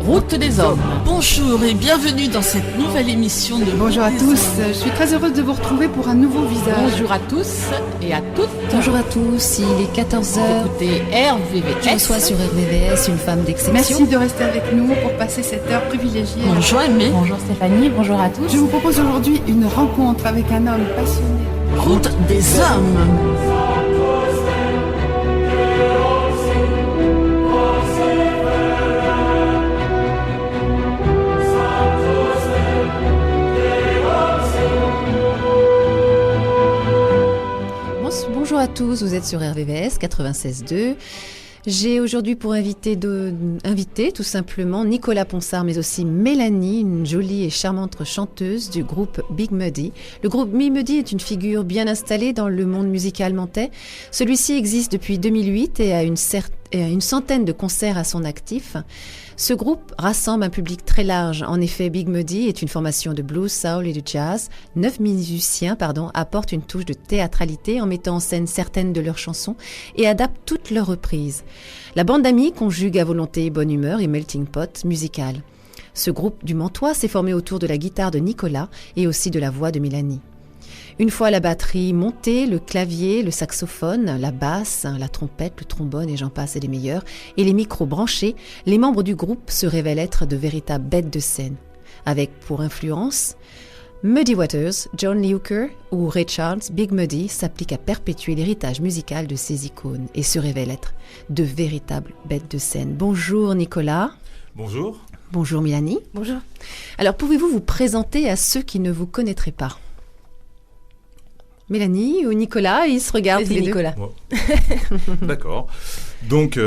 Route des hommes. Bonjour et bienvenue dans cette nouvelle émission de Bonjour à tous, je suis très heureuse de vous retrouver pour un nouveau visage. Bonjour à tous et à toutes. Bonjour à tous, il est 14h. Écoutez RVVS. Je reçois sur RVVS une femme d'exception. Merci de rester avec nous pour passer cette heure privilégiée. Bonjour Aimé. Bonjour Stéphanie, bonjour à tous. Je vous propose aujourd'hui une rencontre avec un homme passionné. Route des hommes. Bonjour à tous, vous êtes sur RVVS 96.2. J'ai aujourd'hui pour inviter tout simplement Nicolas Ponsard, mais aussi Mélanie, une jolie et charmante chanteuse du groupe Big Muddy. Le groupe Big Muddy est une figure bien installée dans le monde musical nantais. Celui-ci existe depuis 2008 et a une centaine de concerts à son actif. Ce groupe rassemble un public très large. En effet, Big Muddy est une formation de blues, soul et de jazz. 9 musiciens apportent une touche de théâtralité en mettant en scène certaines de leurs chansons et adaptent toutes leurs reprises. La bande d'amis conjugue à volonté bonne humeur et melting pot musical. Ce groupe du Mantois s'est formé autour de la guitare de Nicolas et aussi de la voix de Mélanie. Une fois la batterie montée, le clavier, le saxophone, la basse, la trompette, le trombone et j'en passe et les meilleurs, et les micros branchés, les membres du groupe se révèlent être de véritables bêtes de scène. Avec pour influence Muddy Waters, John Lee Hooker ou Ray Charles, Big Muddy s'applique à perpétuer l'héritage musical de ces icônes et se révèle être de véritables bêtes de scène. Bonjour Nicolas. Bonjour. Bonjour Mélanie. Bonjour. Alors pouvez-vous vous présenter à ceux qui ne vous connaîtraient pas ? Mélanie ou Nicolas, ils se regardent tous les Nicolas. Deux. D'accord. Donc,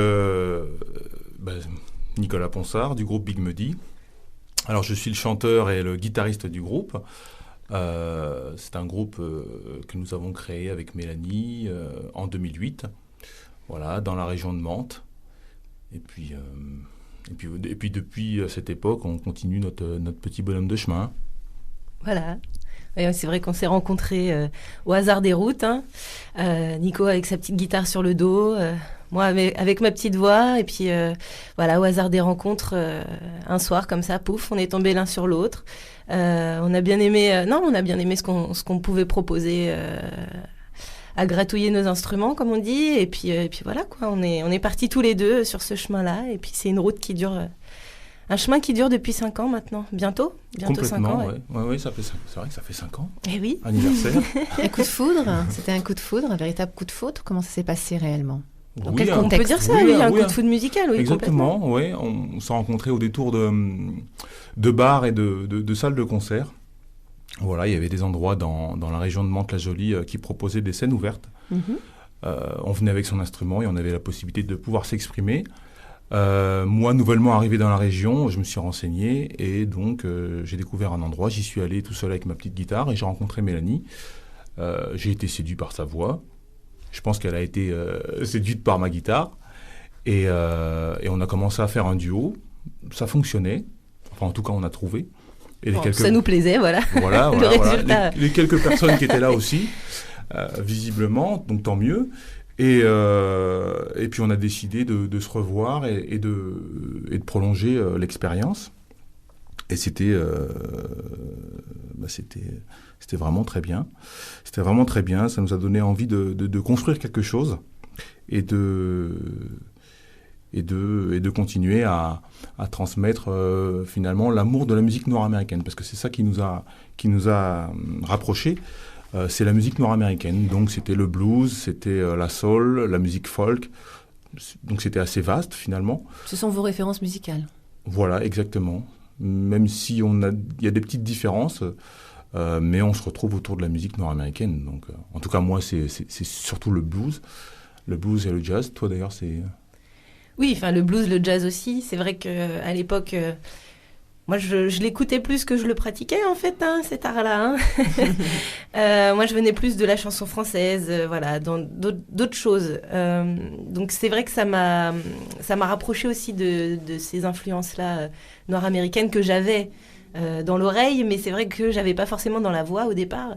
Nicolas Ponsard du groupe Big Muddy. Alors, je suis le chanteur et le guitariste du groupe. C'est un groupe que nous avons créé avec Mélanie en 2008, voilà, dans la région de Mantes. Et puis depuis cette époque, on continue notre petit bonhomme de chemin. Voilà. Et c'est vrai qu'on s'est rencontrés au hasard des routes. Nico avec sa petite guitare sur le dos, moi avec ma petite voix. Et puis voilà, au hasard des rencontres, un soir comme ça, pouf, on est tombés l'un sur l'autre. On a bien aimé ce qu'on pouvait proposer à gratouiller nos instruments, comme on dit. Et puis voilà quoi, on est partis tous les deux sur ce chemin-là. Et puis c'est une route qui dure. Un chemin qui dure depuis 5 ans maintenant, bientôt 5 ans. Ouais, c'est vrai que ça fait 5 ans. Eh oui. Anniversaire. Un coup de foudre, c'était un coup de foudre, un véritable coup de foudre. Comment ça s'est passé réellement ? Dans quel contexte ? On peut dire ça, un coup de foudre musical, oui. Exactement, oui. On s'est rencontrés au détour de bars et de salles de concert. Voilà, il y avait des endroits dans la région de Mantes-la-Jolie qui proposaient des scènes ouvertes. On venait avec son instrument et on avait la possibilité de pouvoir s'exprimer. Moi, nouvellement arrivé dans la région, je me suis renseigné et donc j'ai découvert un endroit. J'y suis allé tout seul avec ma petite guitare et j'ai rencontré Mélanie. J'ai été séduit par sa voix. Je pense qu'elle a été séduite par ma guitare. Et on a commencé à faire un duo. Ça fonctionnait. Enfin, en tout cas, on a trouvé. Et ça nous plaisait, voilà. Voilà, Le résultat. Les quelques personnes qui étaient là aussi, visiblement, donc tant mieux. Et puis on a décidé de se revoir et de prolonger l'expérience. Et c'était vraiment très bien. C'était vraiment très bien. Ça nous a donné envie de construire quelque chose et de continuer à transmettre finalement l'amour de la musique nord-américaine, parce que c'est ça qui nous a rapprochés. C'est la musique nord-américaine, donc c'était le blues, c'était la soul, la musique folk, donc c'était assez vaste finalement. Ce sont vos références musicales. Voilà, exactement. Même si il y a des petites différences, mais on se retrouve autour de la musique nord-américaine. Donc, en tout cas, moi, c'est surtout le blues et le jazz. Toi, d'ailleurs, c'est... Oui, enfin le blues, le jazz aussi. C'est vrai qu'à l'époque, moi, je l'écoutais plus que je le pratiquais, en fait, cet art-là. Moi, je venais plus de la chanson française, voilà, dans d'autres choses. Donc, c'est vrai que ça m'a rapproché aussi de ces influences-là nord-américaines que j'avais dans l'oreille, mais c'est vrai que j'avais pas forcément dans la voix au départ.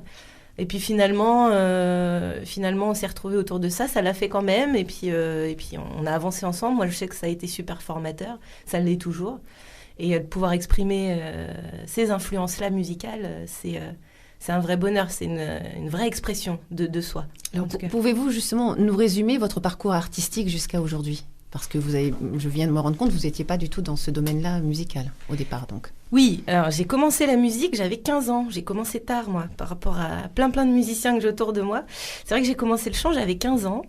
Et puis finalement, on s'est retrouvés autour de ça l'a fait quand même. Et puis on a avancé ensemble. Moi, je sais que ça a été super formateur, ça l'est toujours. Et de pouvoir exprimer ces influences-là musicales, c'est un vrai bonheur, c'est une vraie expression de soi. Alors, pouvez-vous justement nous résumer votre parcours artistique jusqu'à aujourd'hui ? Parce que je viens de me rendre compte, vous n'étiez pas du tout dans ce domaine-là musical au départ, donc. Oui, alors j'ai commencé la musique, j'avais 15 ans. J'ai commencé tard, moi, par rapport à plein de musiciens que j'ai autour de moi. C'est vrai que j'ai commencé le chant, j'avais 15 ans.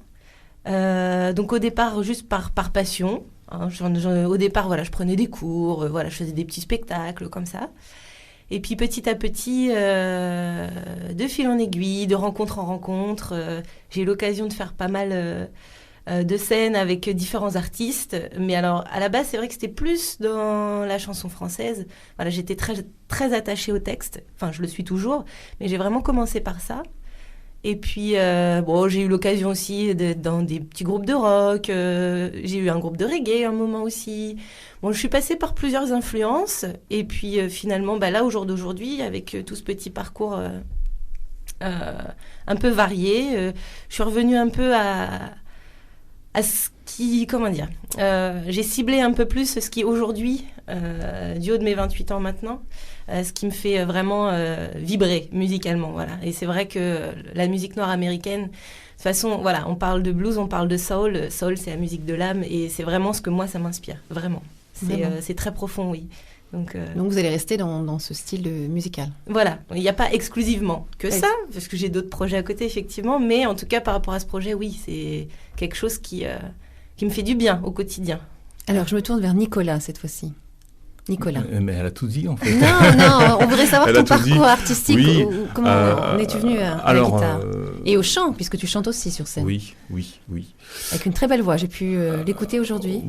Donc au départ, juste par passion. Au départ, voilà, je prenais des cours, voilà, je faisais des petits spectacles comme ça. Et puis petit à petit, de fil en aiguille, de rencontre en rencontre, j'ai eu l'occasion de faire pas mal de scènes avec différents artistes. Mais alors, à la base, c'est vrai que c'était plus dans la chanson française. Voilà, j'étais très, très attachée au texte. Enfin, je le suis toujours, mais j'ai vraiment commencé par ça. Et puis, j'ai eu l'occasion aussi d'être dans des petits groupes de rock. J'ai eu un groupe de reggae à un moment aussi. Bon, je suis passée par plusieurs influences. Et puis, finalement, là, au jour d'aujourd'hui, avec tout ce petit parcours un peu varié, je suis revenue un peu à ce qui... Comment dire j'ai ciblé un peu plus ce qui, aujourd'hui, du haut de mes 28 ans maintenant, ce qui me fait vraiment vibrer musicalement, voilà. Et c'est vrai que la musique nord-américaine, de toute façon, voilà, on parle de blues, on parle de soul. Soul, c'est la musique de l'âme, et c'est vraiment ce que moi, ça m'inspire, vraiment. C'est très profond, oui. Donc vous allez rester dans ce style musical. Voilà, il n'y a pas exclusivement que ça, parce que j'ai d'autres projets à côté, effectivement, mais en tout cas, par rapport à ce projet, oui, c'est quelque chose qui me fait du bien au quotidien. Alors, je me tourne vers Nicolas, cette fois-ci. Nicolas. Mais elle a tout dit, en fait. Non, on voudrait savoir ton parcours artistique. Oui, comment en es-tu venu à la guitare et au chant, puisque tu chantes aussi sur scène. Oui. Avec une très belle voix. J'ai pu l'écouter aujourd'hui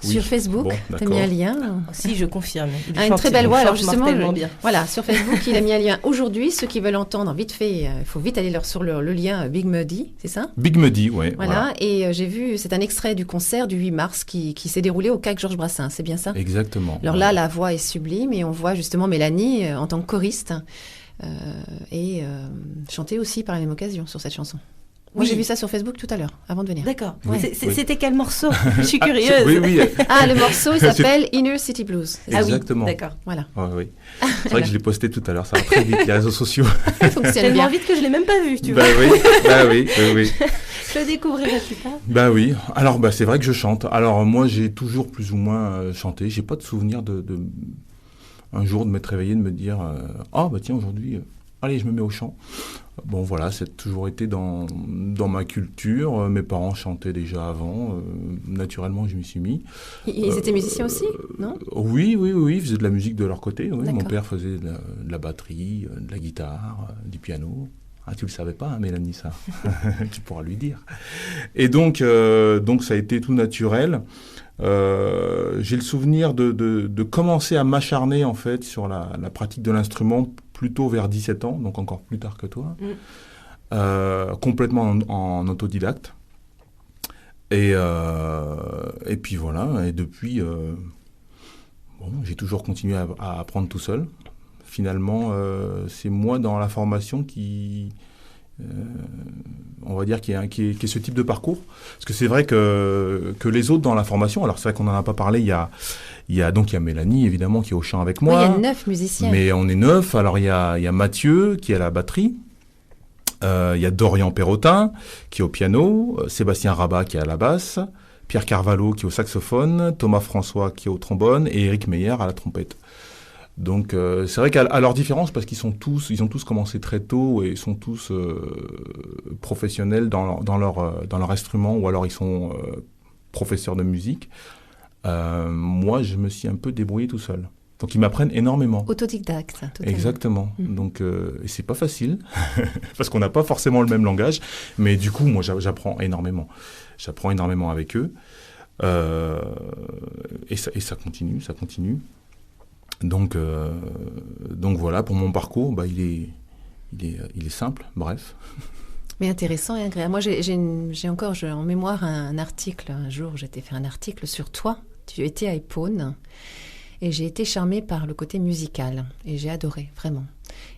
sur Facebook. Bon, tu as mis un lien. Si, je confirme. Une très belle voix. Alors justement, bien. Voilà, sur Facebook, il a mis un lien aujourd'hui. Ceux qui veulent entendre, vite fait, il faut vite aller sur le lien Big Muddy, c'est ça ? Big Muddy, oui. Voilà. Et j'ai vu, c'est un extrait du concert du 8 mars qui s'est déroulé au CAC Georges Brassens, c'est bien ça ? Exactement. Alors là, la voix est sublime et on voit justement Mélanie en tant que choriste et chanter aussi par la même occasion sur cette chanson. Moi, j'ai vu ça sur Facebook tout à l'heure, avant de venir. D'accord. Oui. C'était quel morceau ? Je suis curieuse. Oui. Le morceau, il s'appelle Inner City Blues. Exactement. Ah oui, d'accord. Voilà. Oui. C'est vrai que je l'ai posté tout à l'heure, ça va très vite, les réseaux sociaux. Tellement vite que je ne l'ai même pas vu, tu vois. Oui. Je le découvrirai plus tard. Oui. Alors, c'est vrai que je chante. Alors, moi, j'ai toujours plus ou moins chanté. J'ai pas de souvenir de un jour de m'être réveillé, de me dire tiens, aujourd'hui, allez, je me mets au chant. Bon, voilà, c'est toujours été dans ma culture. Mes parents chantaient déjà avant. Naturellement, je m'y suis mis. Ils étaient musiciens aussi, non ? Oui. Ils faisaient de la musique de leur côté. Oui. D'accord. Mon père faisait de la batterie, de la guitare, du piano. Ah, tu le savais pas, hein, Mélanie, ça. Tu pourras lui dire. Et donc ça a été tout naturel. J'ai le souvenir de commencer à m'acharner, en fait, sur la pratique de l'instrument plutôt vers 17 ans, donc encore plus tard que toi, complètement en autodidacte. Et puis voilà, et depuis, j'ai toujours continué à apprendre tout seul. Finalement, c'est moi dans la formation qui... on va dire qui est ce type de parcours, parce que c'est vrai que les autres dans la formation, alors c'est vrai qu'on n'en a pas parlé, il y a Mélanie évidemment qui est au chant avec moi. Il y a 9 musiciens. Mais on est 9, alors il y a Mathieu qui est à la batterie, il y a Dorian Perrotin qui est au piano, Sébastien Rabat qui est à la basse, Pierre Carvalho qui est au saxophone, Thomas François qui est au trombone et Eric Meyer à la trompette. Donc c'est vrai qu'à leur différence, parce qu'ils ont tous commencé très tôt et sont tous professionnels dans leur instrument, ou alors ils sont professeurs de musique. Moi, je me suis un peu débrouillé tout seul. Donc ils m'apprennent énormément. Autodidacte, totalement. Exactement. Donc et c'est pas facile parce qu'on n'a pas forcément le même langage, mais du coup moi j'apprends énormément. J'apprends énormément avec eux et ça continue. Donc voilà, pour mon parcours, il est simple, bref. Mais intéressant et agréable. Moi, j'ai encore en mémoire un article. Un jour, j'étais fait un article sur toi. Tu étais à Épône. Et j'ai été charmée par le côté musical. Et j'ai adoré, vraiment.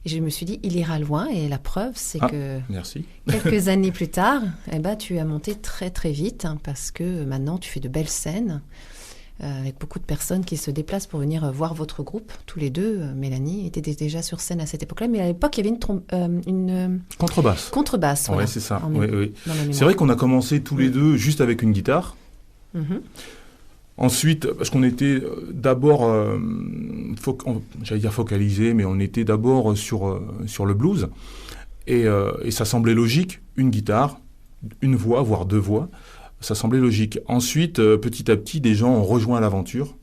Et je me suis dit, il ira loin. Et la preuve, c'est que merci. Quelques années plus tard, tu as monté très, très vite. Parce que maintenant, tu fais de belles scènes. Avec beaucoup de personnes qui se déplacent pour venir voir votre groupe. Tous les deux, Mélanie était déjà sur scène à cette époque-là. Mais à l'époque, il y avait une contrebasse. Contrebasse, voilà. Oui, c'est ça. Oui. C'est vrai qu'on a commencé tous les deux juste avec une guitare. Mm-hmm. Ensuite, parce qu'on était d'abord, j'allais dire focalisé, mais on était d'abord sur le blues. Et ça semblait logique, une guitare, une voix, voire deux voix. Ça semblait logique. Ensuite, petit à petit, des gens ont rejoint l'aventure.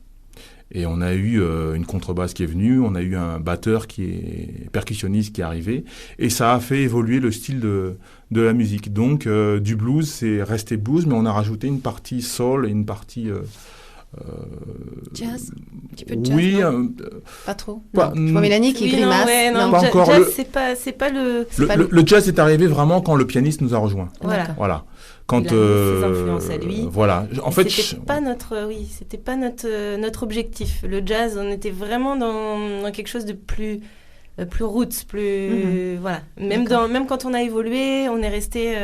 Et on a eu une contrebasse qui est venue, on a eu un batteur qui est percussionniste qui est arrivé. Et ça a fait évoluer le style de la musique. Donc, du blues, c'est resté blues, mais on a rajouté une partie soul et une partie... jazz, un petit peu de jazz. Oui, pas trop. Non. Je vois Mélanie qui grimace. Non, pas encore. Jazz, c'est pas le. Le jazz est arrivé vraiment quand le pianiste nous a rejoints. Voilà. Quand il a ses influences à lui. Voilà. En fait, c'était pas notre objectif. Le jazz, on était vraiment dans quelque chose de plus roots, voilà. Même quand on a évolué, on est resté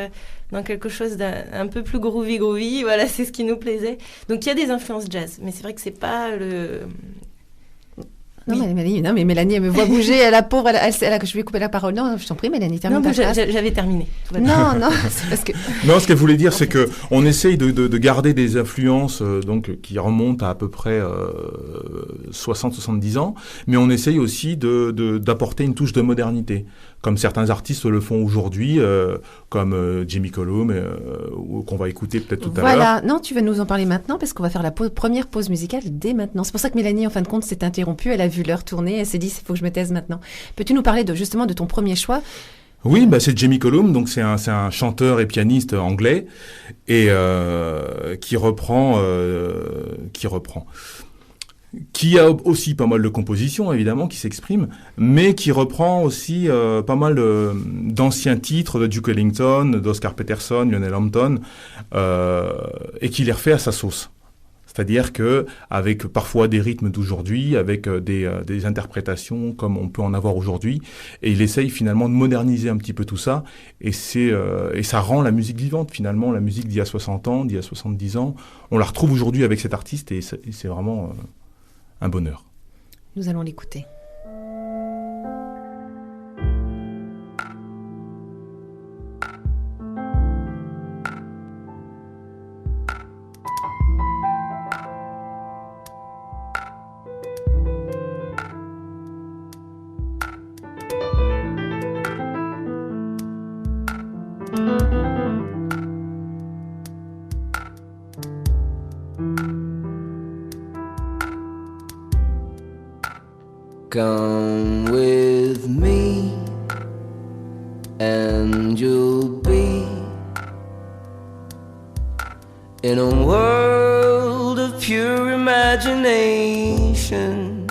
dans quelque chose d'un peu plus groovy. Voilà, c'est ce qui nous plaisait. Donc il y a des influences jazz, mais c'est vrai que c'est pas le. Non, mais Mélanie, elle me voit bouger, la pauvre, je lui ai coupé la parole. Non, je t'en prie, Mélanie, termine ta phrase. J'avais terminé. Non, c'est parce que... Non, ce qu'elle voulait dire, c'est qu'on essaye de garder des influences qui remontent à peu près 60-70 ans, mais on essaye aussi d'apporter une touche de modernité, comme certains artistes le font aujourd'hui, comme Jamie Cullum, qu'on va écouter peut-être tout à l'heure. Voilà, non, tu vas nous en parler maintenant, parce qu'on va faire la première pause musicale dès maintenant. C'est pour ça que Mélanie, en fin de compte, s'est interrompue, elle a vu l'heure tourner, elle s'est dit, il faut que je me taise maintenant. Peux-tu nous parler justement de ton premier choix ? Oui, c'est Jamie Cullum, donc c'est un chanteur et pianiste anglais, et qui reprend... qui a aussi pas mal de compositions, évidemment, qui s'expriment, mais qui reprend aussi pas mal d'anciens titres de Duke Ellington, d'Oscar Peterson, Lionel Hampton, et qui les refait à sa sauce. C'est-à-dire que avec parfois des rythmes d'aujourd'hui, avec des interprétations comme on peut en avoir aujourd'hui, et il essaye finalement de moderniser un petit peu tout ça, et ça rend la musique vivante finalement, la musique d'il y a 60 ans, d'il y a 70 ans, on la retrouve aujourd'hui avec cet artiste, et c'est vraiment un bonheur. Nous allons l'écouter. Come with me and you'll be in a world of pure imagination.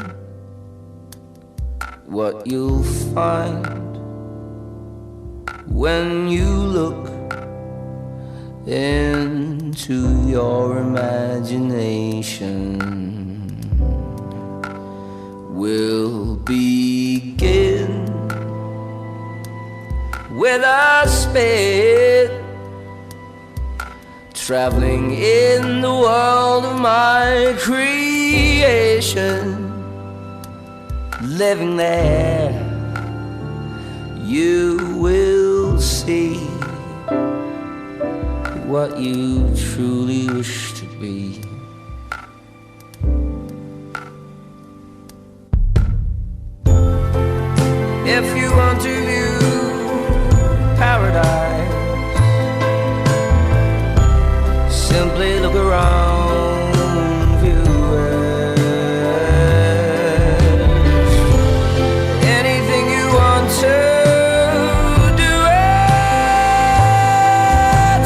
What you'll find when you look into your imagination will begin with a spit, traveling in the world of my creation. Living there, you will see what you truly wish to be. If you want to view paradise, simply look around, view it. Anything you want to do it.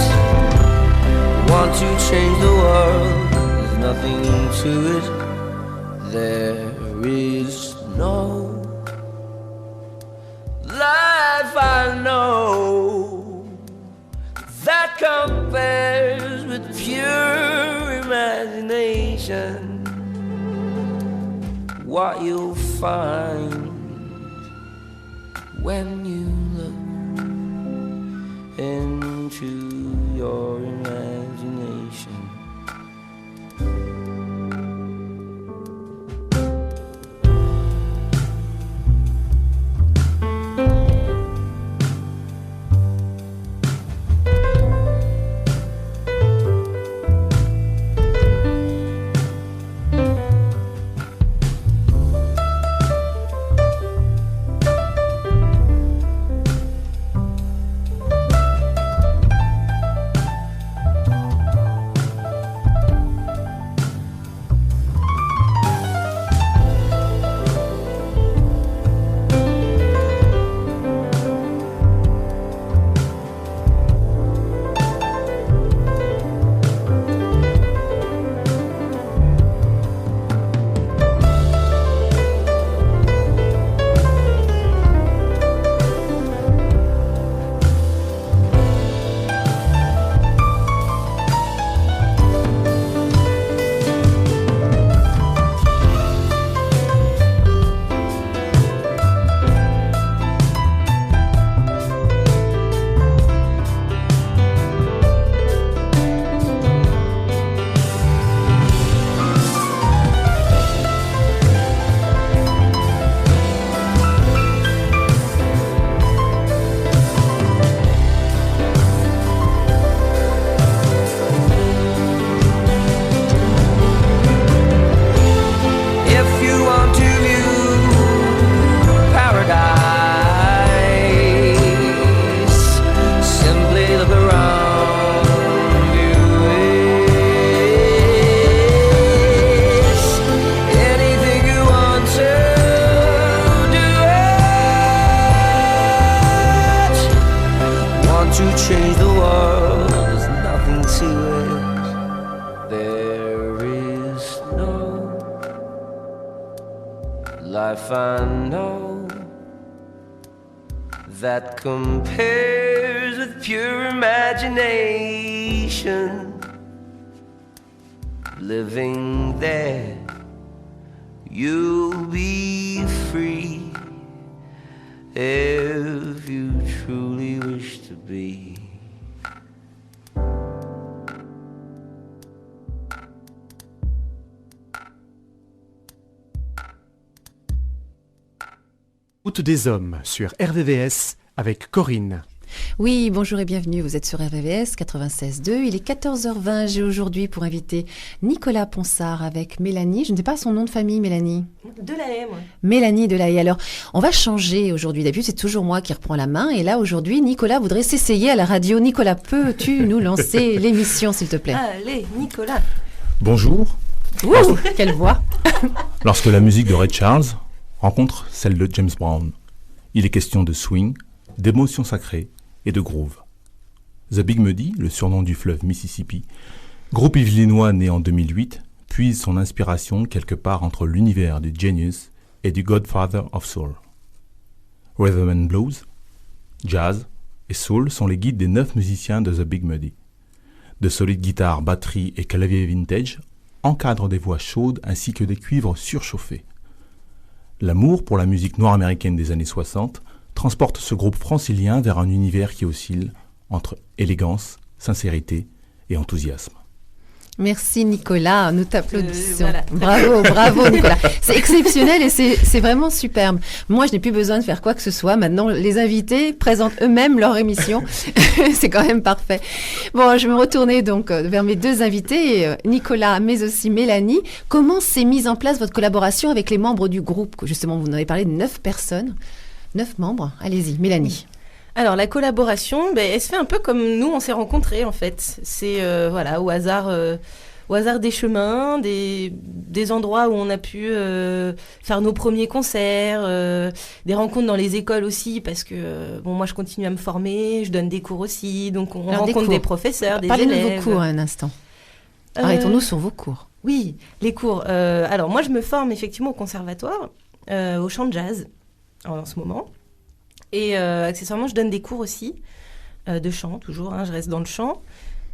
Want to change the world, there's nothing to it. There there is no life I know that compares with pure imagination. What you'll find when you look into your imagination. Life I know that compares with pure imagination. Living there, you'll be free if you truly wish to be. Route des hommes sur RVVS avec Corinne. Oui, bonjour et bienvenue, vous êtes sur RVVS 96.2, il est 14h20, j'ai aujourd'hui pour inviter Nicolas Ponsard avec Mélanie, je ne sais pas son nom de famille Mélanie. Delahaye, moi. Mélanie Delahaye, alors on va changer aujourd'hui, d'habitude c'est toujours moi qui reprends la main et là aujourd'hui Nicolas voudrait s'essayer à la radio. Nicolas, peux-tu nous lancer l'émission s'il te plaît? Allez, Nicolas. Bonjour. Ouh, quelle voix. Lorsque la musique de Ray Charles rencontre celle de James Brown, il est question de swing, d'émotions sacrées et de groove. The Big Muddy, le surnom du fleuve Mississippi, groupe illinois né en 2008, puise son inspiration quelque part entre l'univers du Genius et du Godfather of Soul. Rhythm and Blues, Jazz et Soul sont les guides des 9 musiciens de The Big Muddy. De solides guitares, batteries et claviers vintage encadrent des voix chaudes ainsi que des cuivres surchauffés. L'amour pour la musique noire américaine des années 60 transporte ce groupe francilien vers un univers qui oscille entre élégance, sincérité et enthousiasme. Merci Nicolas, nous t'applaudissons. Voilà. Bravo Nicolas. C'est exceptionnel et c'est vraiment superbe. Moi, je n'ai plus besoin de faire quoi que ce soit. Maintenant, les invités présentent eux-mêmes leur émission. C'est quand même parfait. Bon, je vais me retourner donc vers mes deux invités, Nicolas, mais aussi Mélanie. Comment s'est mise en place votre collaboration avec les membres du groupe? Justement, vous en avez parlé de 9 personnes, 9 membres. Allez-y, Mélanie. Alors la collaboration, elle se fait un peu comme nous on s'est rencontrés en fait. C'est voilà au hasard des chemins, des endroits où on a pu faire nos premiers concerts, des rencontres dans les écoles aussi parce que bon moi je continue à me former, je donne des cours aussi, donc on rencontre des professeurs, des élèves. Parlez-nous de vos cours un instant. Arrêtons-nous sur vos cours. Oui, les cours. Alors moi, je me forme effectivement au conservatoire, au chant de jazz en ce moment. Et accessoirement, je donne des cours aussi de chant, toujours. Je reste dans le chant.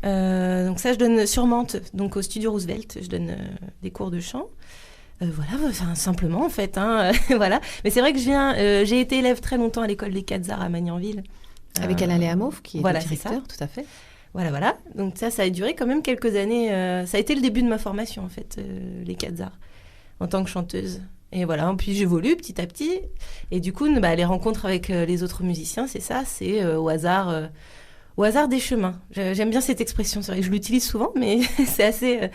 Donc ça, je donne sur Mantes, donc au Studio Roosevelt. Je donne des cours de chant. Voilà, simplement en fait. Voilà. Mais c'est vrai que j'ai été élève très longtemps à l'école des 4 arts à Magnanville. Avec Alain Léamauve, qui est voilà, le directeur, c'est tout à fait. Voilà. Donc ça a duré quand même quelques années. Ça a été le début de ma formation, en fait, les 4 arts, en tant que chanteuse. Et voilà, puis j'évolue petit à petit. Et du coup, les rencontres avec les autres musiciens, c'est au hasard des chemins. J'aime bien cette expression, c'est vrai que je l'utilise souvent, mais c'est assez...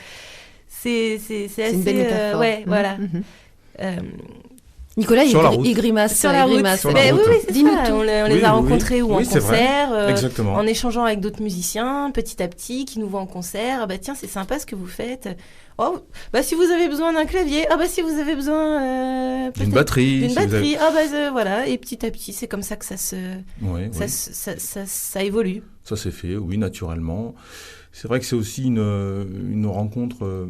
c'est assez... une belle métaphore. Voilà. Nicolas, il grimace. Sur la route. Oui, c'est Dis-nous ça. tout. On les a rencontrés en concert, Exactement. en échangeant avec d'autres musiciens, petit à petit, qui nous voient en concert. Tiens, c'est sympa ce que vous faites. Oh, si vous avez besoin d'un clavier. Si vous avez besoin d'une batterie. Voilà. Et petit à petit, c'est comme ça que ça évolue. Ça s'est fait, oui, naturellement. C'est vrai que c'est aussi une rencontre,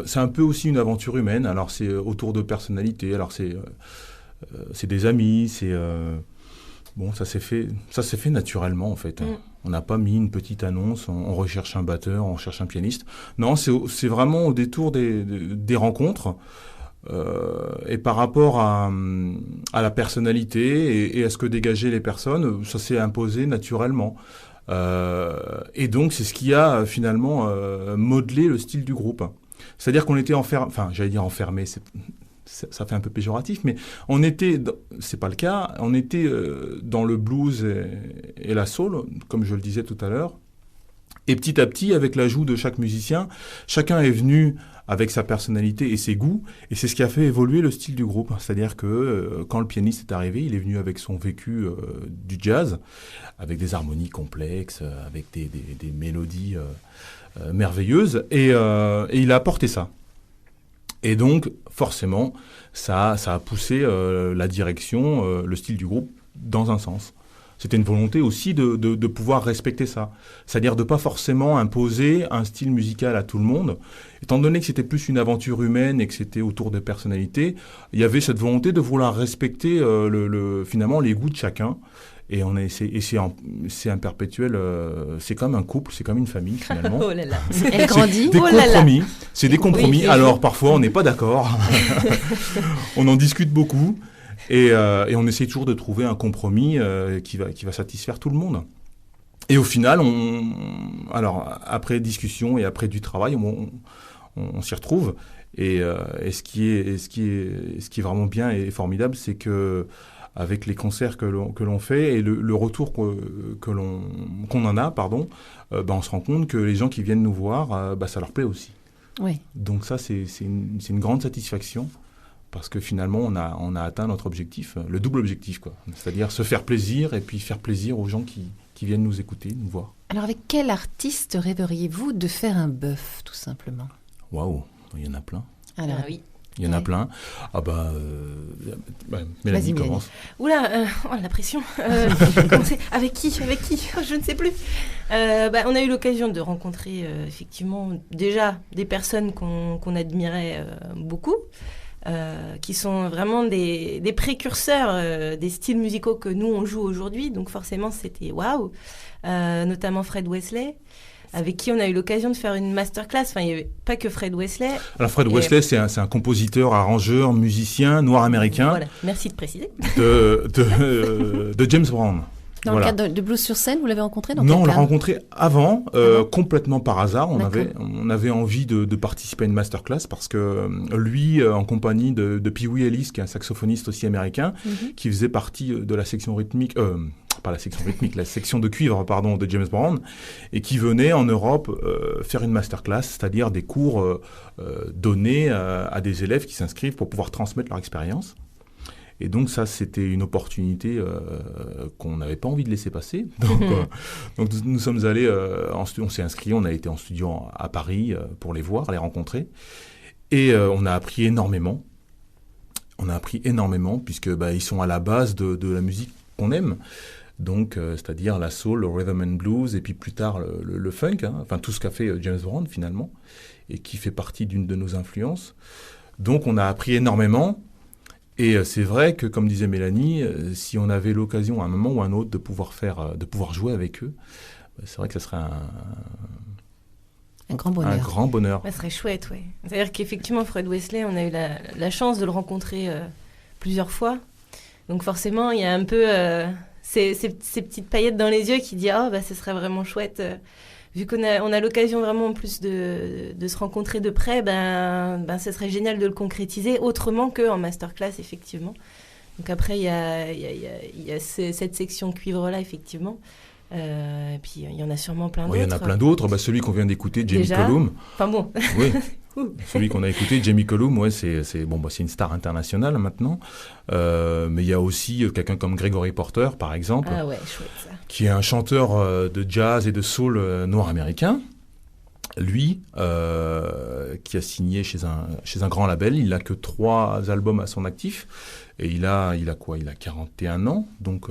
c'est un peu aussi une aventure humaine. Alors c'est autour de personnalités, alors c'est des amis, ça s'est fait naturellement en fait. On n'a pas mis une petite annonce, on recherche un batteur, on cherche un pianiste. Non, c'est vraiment au détour des rencontres. Et par rapport à la personnalité et à ce que dégageaient les personnes, ça s'est imposé naturellement. Et donc c'est ce qui a finalement modelé le style du groupe. C'est-à-dire qu'on était enfermé, ça fait un peu péjoratif, mais c'est pas le cas, on était dans le blues et la soul, comme je le disais tout à l'heure. Et petit à petit, avec l'ajout de chaque musicien, chacun est venu avec sa personnalité et ses goûts, et c'est ce qui a fait évoluer le style du groupe. C'est-à-dire que quand le pianiste est arrivé, il est venu avec son vécu du jazz, avec des harmonies complexes, avec des mélodies merveilleuses, et il a apporté ça. Et donc, forcément, ça a poussé la direction, le style du groupe, dans un sens. C'était une volonté aussi de pouvoir respecter ça. C'est-à-dire de ne pas forcément imposer un style musical à tout le monde. Étant donné que c'était plus une aventure humaine et que c'était autour de personnalités, il y avait cette volonté de vouloir respecter finalement les goûts de chacun. Et c'est un perpétuel, c'est comme un couple, c'est comme une famille finalement. Oh là là. Elle grandit. C'est des compromis. Oui. Alors parfois on n'est pas d'accord. On en discute beaucoup. Et on essaie toujours de trouver un compromis qui va satisfaire tout le monde. Et au final, alors après discussion et après du travail, on s'y retrouve. Et ce qui est vraiment bien et formidable, c'est que avec les concerts que l'on fait et le retour qu'on en a, on se rend compte que les gens qui viennent nous voir, ça leur plaît aussi. Oui. Donc ça, c'est une grande satisfaction. Parce que finalement, on a atteint notre objectif, le double objectif, quoi. C'est-à-dire se faire plaisir et puis faire plaisir aux gens qui viennent nous écouter, nous voir. Alors, avec quel artiste rêveriez-vous de faire un bœuf, tout simplement ? Waouh, il y en a plein. Alors, oui. Il y en a plein. Mélanie commence. Oula, la pression. Avec qui Je ne sais plus. On a eu l'occasion de rencontrer effectivement déjà des personnes qu'on admirait beaucoup. Qui sont vraiment des précurseurs des styles musicaux que nous on joue aujourd'hui, donc forcément c'était waouh, notamment Fred Wesley, avec qui on a eu l'occasion de faire une masterclass. Il n'y avait pas que Fred Wesley. Alors Fred Wesley, c'est un compositeur, arrangeur, musicien noir américain. Voilà, merci de préciser. De James Brown. Dans le cadre de Blues sur scène, vous l'avez rencontré dans Non, quel on l'a cadre rencontré avant, complètement par hasard. On avait envie de participer à une masterclass parce que lui, en compagnie de Pee Wee Ellis, qui est un saxophoniste aussi américain, qui faisait partie de la section rythmique, la section de cuivre, de James Brown, et qui venait en Europe faire une masterclass, c'est-à-dire des cours donnés à des élèves qui s'inscrivent pour pouvoir transmettre leur expérience. Et donc ça, c'était une opportunité qu'on n'avait pas envie de laisser passer. Donc nous sommes allés, on s'est inscrits, on a été en studio à Paris pour les voir, les rencontrer. Et on a appris énormément. Puisque ils sont à la base de la musique qu'on aime. Donc, c'est-à-dire la soul, le rhythm and blues, et puis plus tard le funk, hein, enfin tout ce qu'a fait James Brown finalement, et qui fait partie d'une de nos influences. Donc on a appris énormément, et c'est vrai que, comme disait Mélanie, si on avait l'occasion à un moment ou à un autre de pouvoir jouer avec eux, c'est vrai que ce serait un grand bonheur. Un grand bonheur. Ça serait chouette, oui. C'est-à-dire qu'effectivement, Fred Wesley, on a eu la chance de le rencontrer plusieurs fois. Donc forcément, il y a un peu ces petites paillettes dans les yeux qui disent « Ah, ce serait vraiment chouette ». Vu qu'on a l'occasion vraiment en plus de se rencontrer de près, ce serait génial de le concrétiser autrement qu'en masterclass, effectivement. Donc après, il y a cette section cuivre-là, effectivement. Et puis il y en a sûrement plein d'autres. Il y en a plein d'autres. Celui qu'on vient d'écouter, Jamie Cullum. Enfin bon. Oui. Celui qu'on a écouté, Jamie Cullum, c'est une star internationale maintenant. Mais il y a aussi quelqu'un comme Gregory Porter, par exemple, chouette, ça. Qui est un chanteur de jazz et de soul noir américain. Lui, qui a signé chez un grand label, il n'a que 3 albums à son actif. Et il a quoi ? Il a 41 ans, donc...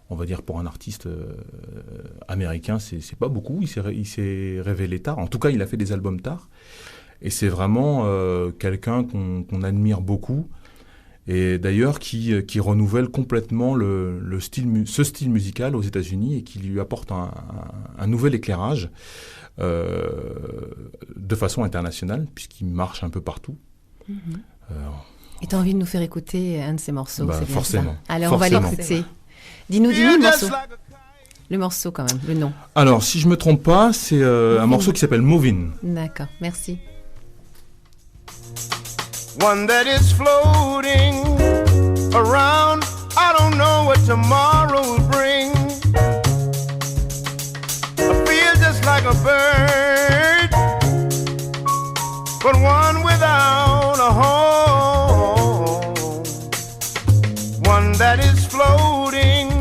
on va dire pour un artiste américain, c'est pas beaucoup. Il s'est révélé tard. En tout cas, il a fait des albums tard. Et c'est vraiment quelqu'un qu'on admire beaucoup. Et d'ailleurs, qui renouvelle complètement ce style musical aux États-Unis et qui lui apporte un nouvel éclairage de façon internationale, puisqu'il marche un peu partout. Et tu as envie de nous faire écouter un de ces morceaux, c'est bien forcément. Ça. Alors, on va l'écouter. Dis-nous le morceau. Le morceau quand même, le nom. Alors, si je me trompe pas, c'est un morceau qui s'appelle Movin'. D'accord, merci. One that is floating around, I don't know what tomorrow will bring. I feel just like a bird, but one without a home. One that is floating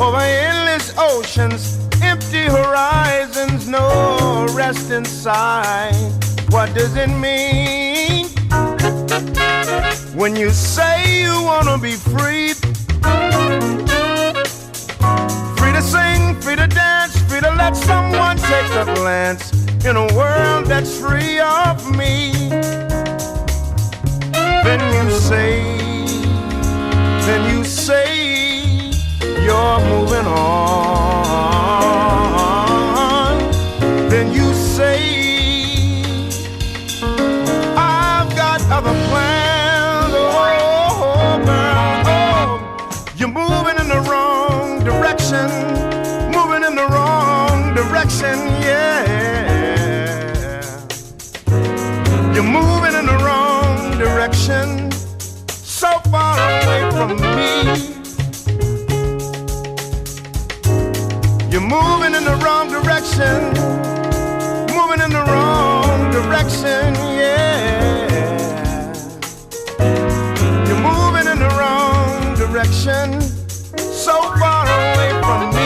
over endless oceans, empty horizons, no rest inside. What does it mean when you say you wanna be free? Free to sing, free to dance, free to let someone take a glance in a world that's free of me. Then you say you're moving on. Then you say I've got other plans. Oh, girl, oh, you're moving in the wrong direction. Moving in the wrong direction, yeah. You're moving in the wrong direction, so far away from me. You're moving in the wrong direction, moving in the wrong direction, yeah. You're moving in the wrong direction, so far away from me.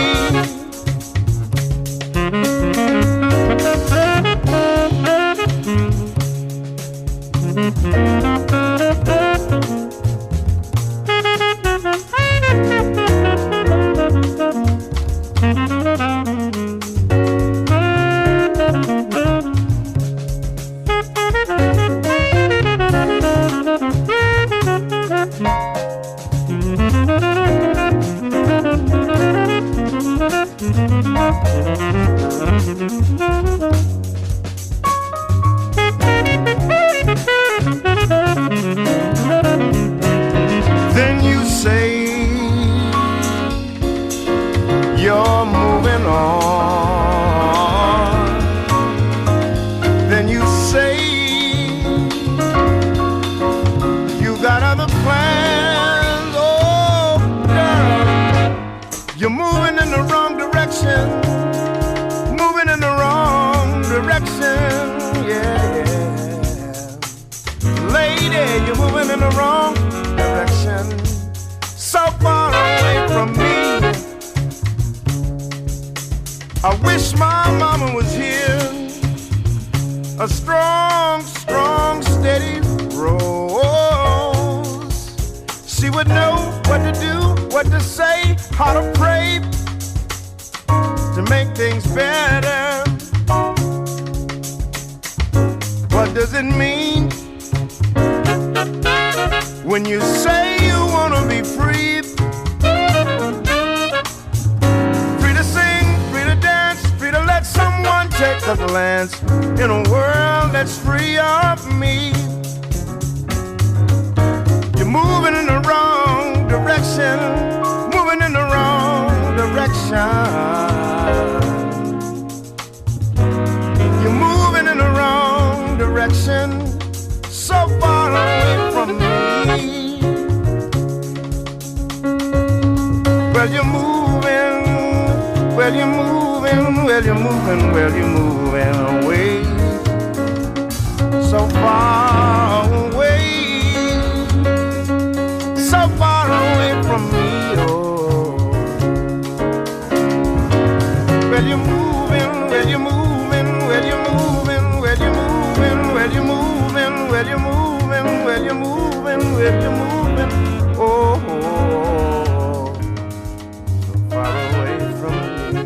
Then you say you're moving on. Then you say you got other plans. Oh, girl, you're moving in the wrong direction, moving in the wrong direction, yeah. Lady, you're moving in the wrong direction, so far away from me. I wish my mama was here, a strong, strong, steady rose. She would know what to do, what what to say, how to pray to make things better. What does it mean when you say you want to be free? Free to sing, free to dance, free to let someone take a glance in a world that's free of me. You're moving in the wrong direction, moving in the wrong direction. You're moving in the wrong direction, so far away from me. Well, you're moving, well, you're moving, well, you're moving, well, you're moving away, so far away, so far away from me. Oh, well, you're moving, well, you're moving, well, you're moving, well, you're moving, well, you're moving, well, you're moving, well, you're moving, well, you're moving. Oh, so far away from me.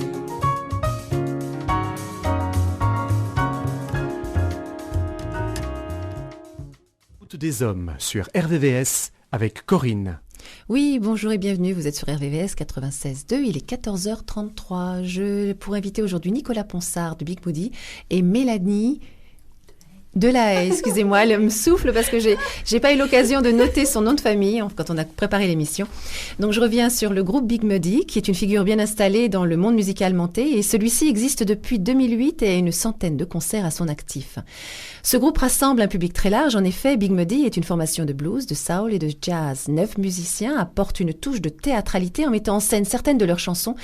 Route des hommes sur RVVS avec Corinne. Oui, bonjour et bienvenue, vous êtes sur RVVS 96.2, il est 14h33. Pour inviter aujourd'hui Nicolas Ponsard de Big Moody et Mélanie Delahaye, excusez-moi, elle me souffle parce que j'ai pas eu l'occasion de noter son nom de famille quand on a préparé l'émission. Donc je reviens sur le groupe Big Moody, qui est une figure bien installée dans le monde musical monté, et celui-ci existe depuis 2008 et a une centaine de concerts à son actif. Ce groupe rassemble un public très large. En effet, Big Moody est une formation de blues, de soul et de jazz. 9 musiciens apportent une touche de théâtralité en mettant en scène certaines de leurs chansons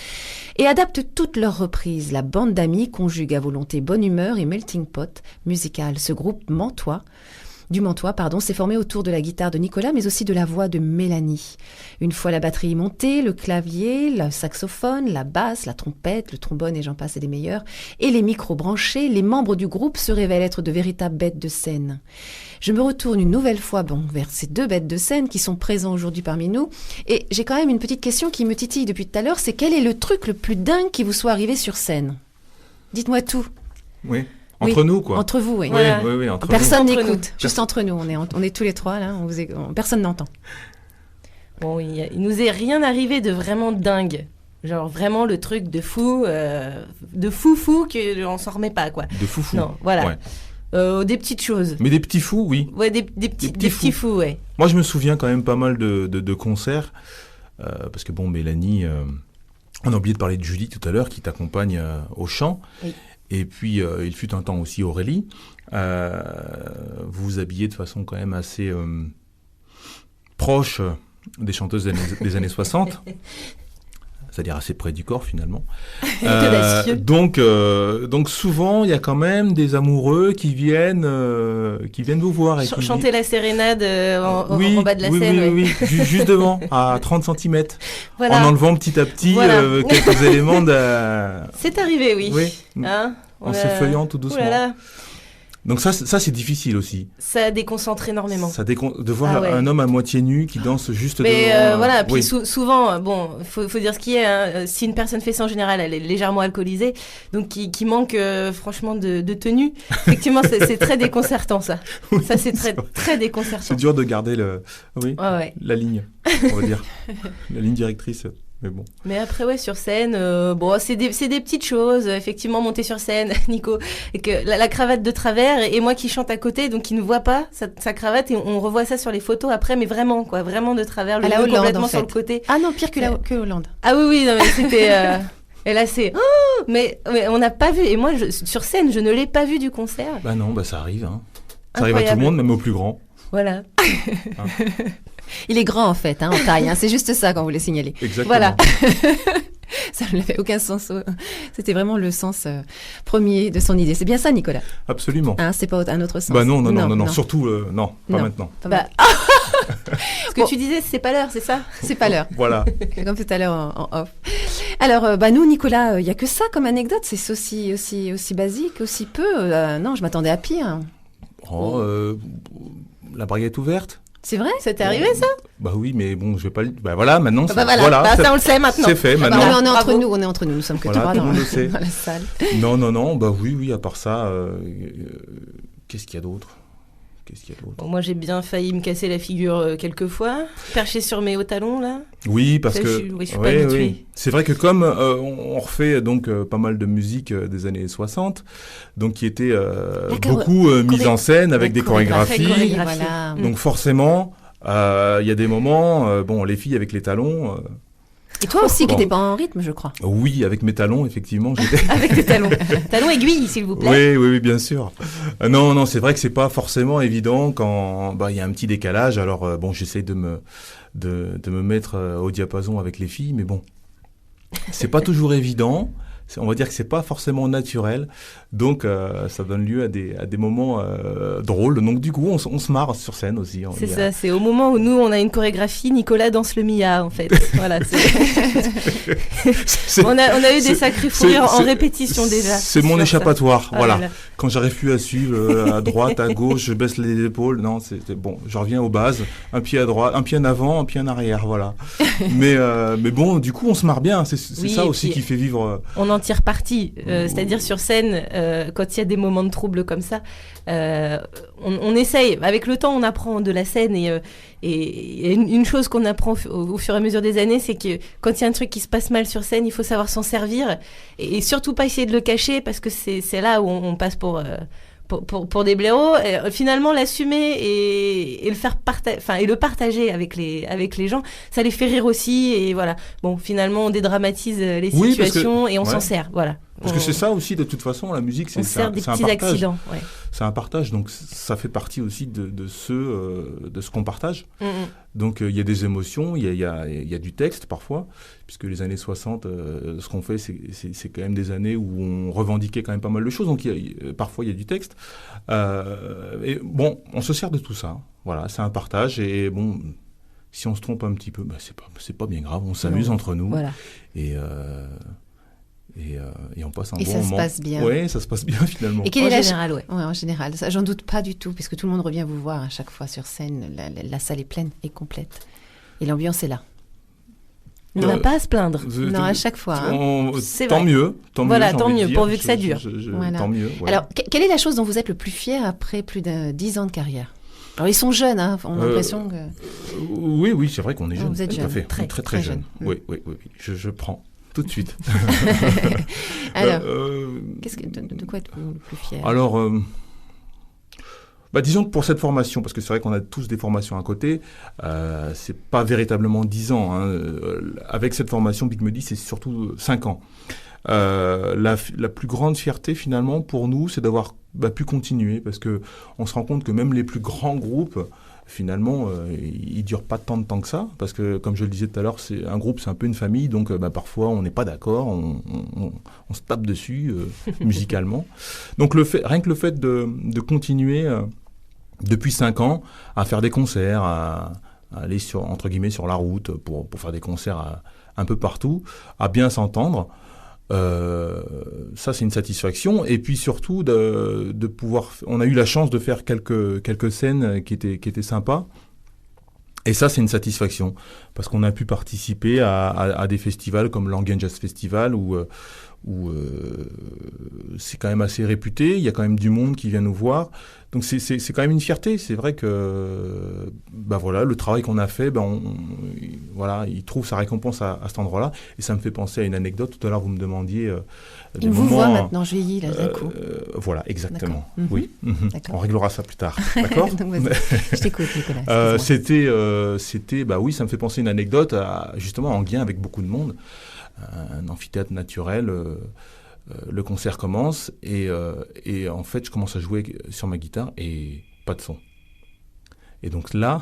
et adaptent toutes leurs reprises. La bande d'amis conjugue à volonté bonne humeur et melting pot musical. Ce groupe du Mantois, s'est formé autour de la guitare de Nicolas, mais aussi de la voix de Mélanie. Une fois la batterie montée, le clavier, le saxophone, la basse, la trompette, le trombone et j'en passe et des meilleurs, et les micros branchés, les membres du groupe se révèlent être de véritables bêtes de scène. Je me retourne une nouvelle fois vers ces deux bêtes de scène qui sont présents aujourd'hui parmi nous, et j'ai quand même une petite question qui me titille depuis tout à l'heure, c'est quel est le truc le plus dingue qui vous soit arrivé sur scène? Dites-moi tout. Oui. Entre nous, quoi. Entre vous, oui. Voilà. Oui, entre personne nous. n'écoute, juste entre nous. On est tous les trois, là. Personne n'entend. Bon, il nous est rien arrivé de vraiment dingue. Genre vraiment le truc de fou qu'on s'en remet pas, quoi. De foufou. Non, voilà. Ouais. Des petites choses. Mais des petits fous, oui. Ouais, des petits fous, ouais. Moi, je me souviens quand même pas mal de concerts. Parce que, bon, Mélanie, on a oublié de parler de Julie tout à l'heure, qui t'accompagne au chant. Oui. Et puis, il fut un temps aussi Aurélie. Vous vous habillez de façon quand même assez proche des chanteuses des années 60. C'est-à-dire assez près du corps, finalement. Donc souvent, il y a quand même des amoureux qui viennent vous voir. Et chanter la sérénade en bas de la scène. Oui, juste devant, à 30 cm. Voilà. En enlevant petit à petit quelques éléments de... C'est arrivé, oui. Hein, en s'effeuillant tout doucement. Oulala. Donc ça c'est difficile aussi. Ça déconcentre énormément. De voir un homme à moitié nu qui danse juste devant. Mais voilà, puis souvent, bon, faut dire ce qui est. Hein, si une personne fait ça en général, elle est légèrement alcoolisée, donc qui manque franchement de tenue. Effectivement, c'est très déconcertant ça. Oui, ça c'est très déconcertant. C'est dur de garder la ligne, on va dire, la ligne directrice. Mais bon. Mais après, sur scène, c'est des petites choses. Effectivement, monter sur scène, Nico, et que la cravate de travers, et moi qui chante à côté, donc qui ne voit pas sa cravate, et on revoit ça sur les photos après, mais vraiment, quoi, vraiment de travers, le nœud complètement sur le côté. Ah non, pire que Hollande. Ah oui, non, mais c'était... Et là, c'est... Oh, mais on n'a pas vu. Et moi, sur scène, je ne l'ai pas vu du concert. Bah non, ça arrive. Hein. Ça arrive à tout le monde, même aux plus grands. Voilà. Il est grand en fait, en taille. C'est juste ça qu'on voulait signaler. Exactement. Voilà. Ça n'avait aucun sens. C'était vraiment le sens premier de son idée. C'est bien ça, Nicolas? Absolument. C'est pas un autre sens. Bah non. Surtout, non, pas maintenant. Ce que tu disais, c'est pas l'heure, c'est ça? C'est pas l'heure. Voilà. Comme tout à l'heure en off. Alors, nous, Nicolas, il y a que ça comme anecdote. C'est aussi basique, aussi peu. Non, je m'attendais à pire. La braguette ouverte. C'est vrai? Ça t'est arrivé, ça? Bah oui, mais bon, je vais pas. Bah voilà, maintenant. Bah voilà, bah, ça on le sait maintenant. C'est fait Non, maintenant. mais on est entre Bravo. nous, nous sommes que Voilà, trois tout le dans, monde le sait. dans la salle. Non, bah oui, à part ça, qu'est-ce qu'il y a d'autre? Bon, moi, j'ai bien failli me casser la figure quelques fois, perché sur mes hauts talons, là. Oui, parce Ça, que je suis pas habituée. c'est vrai que comme on refait donc pas mal de musique des années 60, donc qui était beaucoup mise en scène avec des chorégraphies. Voilà. Donc forcément, il y a des moments, bon, les filles avec les talons. Et toi aussi, qui Bon. n'étais pas en rythme, je crois. Oui, avec mes talons, effectivement, j'étais. Avec tes talons. Talons aiguilles, s'il vous plaît. Oui, bien sûr. Non, c'est vrai que c'est pas forcément évident quand il y a un petit décalage. Alors bon, j'essaie de me mettre au diapason avec les filles, mais bon, c'est pas toujours évident. On va dire que c'est pas forcément naturel, donc ça donne lieu à des moments drôles. Donc du coup, on se marre sur scène aussi. C'est ça, c'est au moment où nous, on a une chorégraphie, Nicolas danse le Mia, en fait. Voilà, on a eu des sacrés fous rires en répétition déjà. C'est mon échappatoire, Ah, voilà. Quand j'arrive plus à suivre, à droite, à gauche, je baisse les épaules. Non, c'est bon, je reviens aux bases. Un pied à droite, un pied en avant, un pied en arrière, voilà. mais bon, du coup, on se marre bien. C'est Oui, ça et aussi puis, qui fait vivre... On en tire parti, c'est-à-dire sur scène, quand il y a des moments de trouble comme ça, on essaye. Avec le temps, on apprend de la scène et une chose qu'on apprend au fur et à mesure des années, c'est que quand il y a un truc qui se passe mal sur scène, il faut savoir s'en servir et surtout pas essayer de le cacher parce que c'est là où on passe pour des blaireaux. Et, finalement, l'assumer et le faire et le partager avec les gens, ça les fait rire aussi. Et voilà. Bon, finalement, on dédramatise les situations et on s'en sert. Voilà. Parce que c'est ça aussi, de toute façon, la musique, c'est un petits partage. Accidents. Ouais. C'est un partage, donc ça fait partie aussi de ce qu'on partage. Donc il y a des émotions, il y a du texte parfois, puisque les années 60, ce qu'on fait, c'est quand même des années où on revendiquait quand même pas mal de choses, donc parfois il y a du texte. Et bon, on se sert de tout ça. Voilà, c'est un partage, et bon, si on se trompe un petit peu, c'est pas bien grave, on s'amuse entre nous. Voilà. Et on passe un bon moment. Et ça se passe bien. Oui, ça se passe bien finalement. Et en général, ouais. Ouais, en général. Ça, j'en doute pas du tout, parce que tout le monde revient vous voir à chaque fois sur scène. La salle est pleine et complète. Et l'ambiance est là. On n'a pas à se plaindre. Non, à chaque fois. Tant mieux. Voilà, tant mieux, pourvu que ça dure. Voilà. Tant mieux. Ouais. Alors, quelle est la chose dont vous êtes le plus fier après plus de 10 ans de carrière? Alors, ils sont jeunes, hein, on a l'impression que... Oui, c'est vrai qu'on est jeunes. Vous êtes tout à jeunes. fait. Très jeunes. Oui. Je prends. Tout de suite. Alors, de quoi êtes-vous le plus fier? Alors, disons que pour cette formation, parce que c'est vrai qu'on a tous des formations à côté, c'est pas véritablement 10 ans. Hein. Avec cette formation, Big Muddy, c'est surtout 5 ans. La plus grande fierté, finalement, pour nous, c'est d'avoir pu continuer, parce que on se rend compte que même les plus grands groupes, finalement, ils durent pas tant de temps que ça, parce que, comme je le disais tout à l'heure, un groupe, c'est un peu une famille, donc parfois on n'est pas d'accord, on se tape dessus musicalement. Donc rien que le fait de continuer depuis 5 ans à faire des concerts, à aller entre guillemets sur la route pour faire des concerts un peu partout, à bien s'entendre. Ça c'est une satisfaction, et puis surtout de pouvoir, on a eu la chance de faire quelques scènes qui étaient sympas, et ça c'est une satisfaction parce qu'on a pu participer à des festivals comme l'Anguin Jazz Festival où c'est quand même assez réputé, il y a quand même du monde qui vient nous voir, donc c'est quand même une fierté. C'est vrai que voilà, le travail qu'on a fait, voilà, il trouve sa récompense à cet endroit-là, et ça me fait penser à une anecdote. Tout à l'heure vous me demandiez il vous voit maintenant, je vieillis là d'un coup. Voilà, exactement. Oui. D'accord. On réglera ça plus tard. D'accord. Je t'écoute, Nicolas. C'était oui, ça me fait penser à une anecdote justement en Anguin avec beaucoup de monde. Un amphithéâtre naturel, le concert commence et en fait je commence à jouer sur ma guitare et pas de son. Et donc là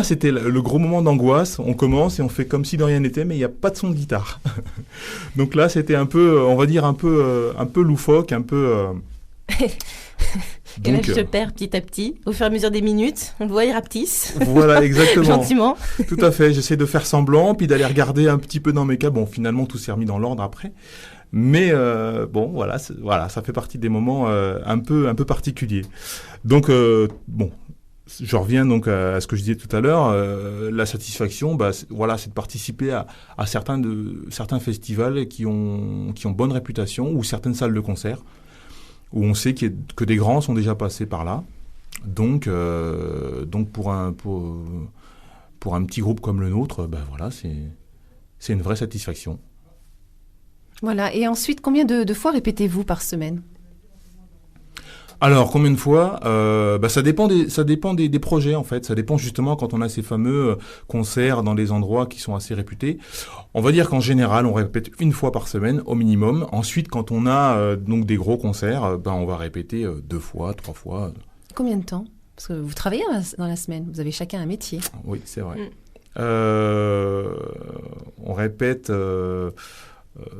c'était le gros moment d'angoisse. On commence et on fait comme si de rien n'était, mais il n'y a pas de son de guitare. Donc là c'était un peu, on va dire un peu loufoque, un peu... Et là, je te perds petit à petit, au fur et à mesure des minutes. On le voit, il rapetisse. Voilà, exactement. Gentiment. Tout à fait. J'essaie de faire semblant, puis d'aller regarder un petit peu dans mes cas. Bon, finalement, tout s'est remis dans l'ordre après. Mais bon, voilà, ça fait partie des moments un peu particuliers. Donc, bon, je reviens donc à ce que je disais tout à l'heure. La satisfaction, c'est de participer à certains festivals qui ont bonne réputation, ou certaines salles de concert où on sait que des grands sont déjà passés par là. Donc pour un petit groupe comme le nôtre, c'est une vraie satisfaction. Voilà. Et ensuite, combien de fois répétez-vous par semaine ? Alors, combien de fois ? Ça dépend des projets, en fait. Ça dépend justement quand on a ces fameux concerts dans des endroits qui sont assez réputés. On va dire qu'en général, on répète une fois par semaine au minimum. Ensuite, quand on a donc des gros concerts, on va répéter 2 fois, 3 fois. Combien de temps ? Parce que vous travaillez dans la semaine. Vous avez chacun un métier. Oui, c'est vrai. On répète